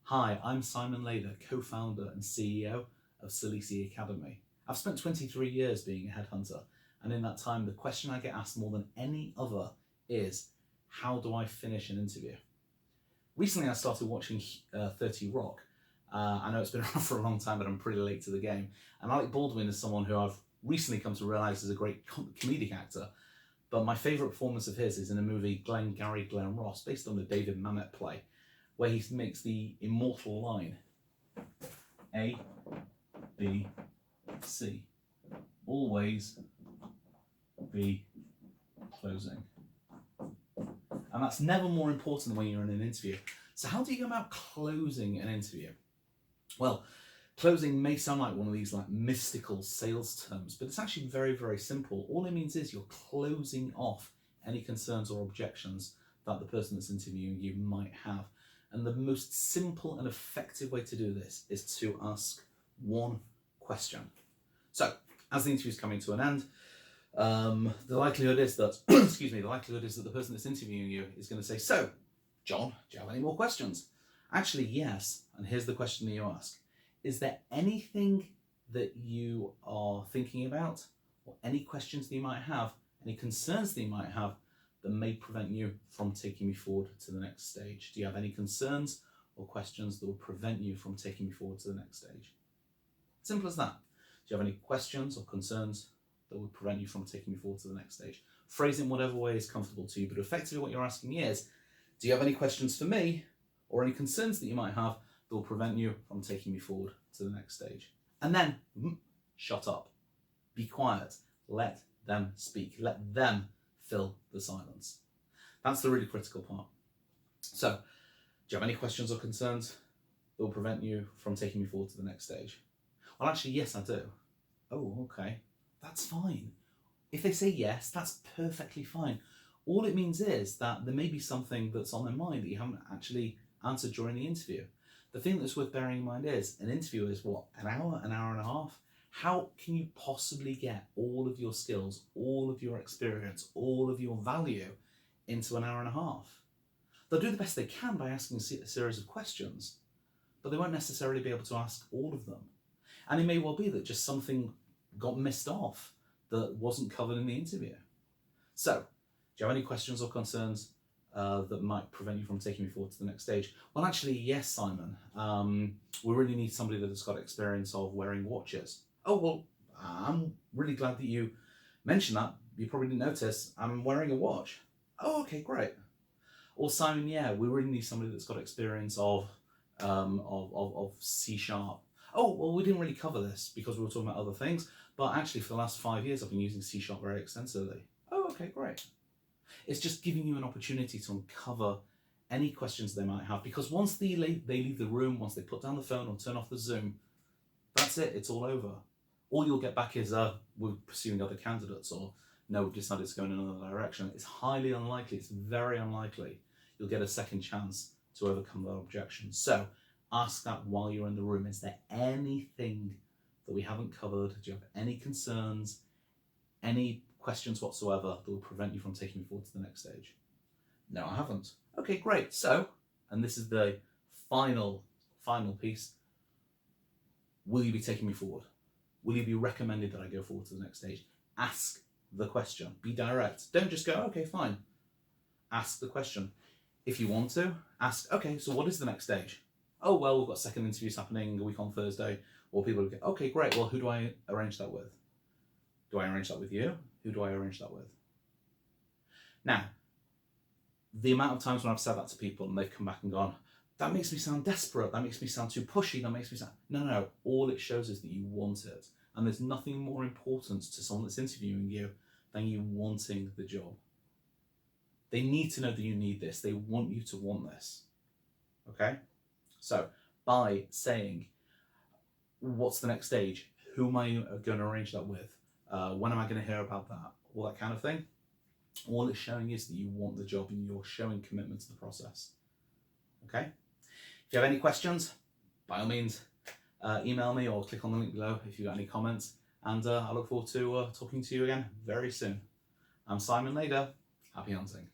Hi, I'm Simon Lader, co-founder and CEO of Salisi Academy. I've spent 23 years being a headhunter, and in that time, the question I get asked more than any other is, how do I finish an interview? Recently, I started watching 30 Rock. I know it's been around for a long time, but I'm pretty late to the game. And ALEC Baldwin is someone who I've recently come to realize is a great comedic actor. But my favorite performance of his is in a movie, Glengarry Glen Ross, based on the David Mamet play, where he makes the immortal line, A, B, C, always be closing. And that's never more important than when you're in an interview. So how do you go about closing an interview? Well, closing may sound like one of these mystical sales terms, but it's actually very, very simple. All it means is you're closing off any concerns or objections that the person that's interviewing you might have. And the most simple and effective way to do this is to ask one question. So, as the interview is coming to an end, the likelihood is that, the likelihood is that the person that's interviewing you is going to say, "So, John, do you have any more questions?" Actually, yes. And here's the question that you ask. Is there anything that you are thinking about, or any questions that you might have, any concerns that you might have, that may prevent you from taking me forward to the next stage? Do you have any concerns or questions that will prevent you from taking me forward to the next stage? Simple as that. Do you have any questions or concerns that would prevent you from taking me forward to the next stage? Phrase it in whatever way is comfortable to you, but effectively what you're asking is, do you have any questions for me or any concerns that you might have that will prevent you from taking me forward to the next stage? And then, shut up. Be quiet. Let them speak. Let them fill the silence. That's the really critical part. So, do you have any questions or concerns that will prevent you from taking me forward to the next stage? Well, actually, yes, I do. Oh, okay. That's fine. If they say yes, that's perfectly fine. All it means is that there may be something that's on their mind that you haven't actually answered during the interview. The thing that's worth bearing in mind is an interview is what, an hour and a half? How can you possibly get all of your skills, all of your experience, all of your value into an hour and a half? They'll do the best they can by asking a series of questions, but they won't necessarily be able to ask all of them. And it may well be that just something got missed off that wasn't covered in the interview. So, do you have any questions or concerns that might prevent you from taking me forward to the next stage? Well, actually, yes, Simon. We really need somebody that has got experience of wearing watches. Oh, well, I'm really glad that you mentioned that. You probably didn't notice. I'm wearing a watch. Oh, okay, great. Or Simon, yeah, we really need somebody that's got experience of C#. Oh, well, we didn't really cover this because we were talking about other things, but actually for the last 5 years, I've been using C# very extensively. Oh, okay, great. It's just giving you an opportunity to uncover any questions they might have, because once they leave the room, once they put down the phone or turn off the Zoom, that's it, it's all over. All you'll get back is, we're pursuing other candidates, or no, we've decided to go in another direction. It's highly unlikely, it's very unlikely you'll get a second chance to overcome that objection. So ask that while you're in the room. Is there anything that we haven't covered? Do you have any concerns, any questions whatsoever that will prevent you from taking me forward to the next stage? No, I haven't. Okay, great. So, and this is the final piece, will you be taking me forward? Will you be recommended that I go forward to the next stage? Ask the question. Be direct. Don't just go, okay, fine. Ask the question. If you want to, ask, okay, so what is the next stage? Oh, well, we've got second interviews happening a week on Thursday. Or people will go, okay, great, well, who do I arrange that with? Do I arrange that with you? Who do I arrange that with? Now, the amount of times when I've said that to people and they've come back and gone, that makes me sound desperate, that makes me sound too pushy, that makes me sound... No, all it shows is that you want it. And there's nothing more important to someone that's interviewing you than you wanting the job. They need to know that you need this. They want you to want this. Okay? So, by saying, what's the next stage? Who am I going to arrange that with? When am I going to hear about that? All that kind of thing. All it's showing is that you want the job and you're showing commitment to the process. Okay? If you have any questions, by all means, email me or click on the link below if you've got any comments. And I look forward to talking to you again very soon. I'm Simon Lader. Happy hunting.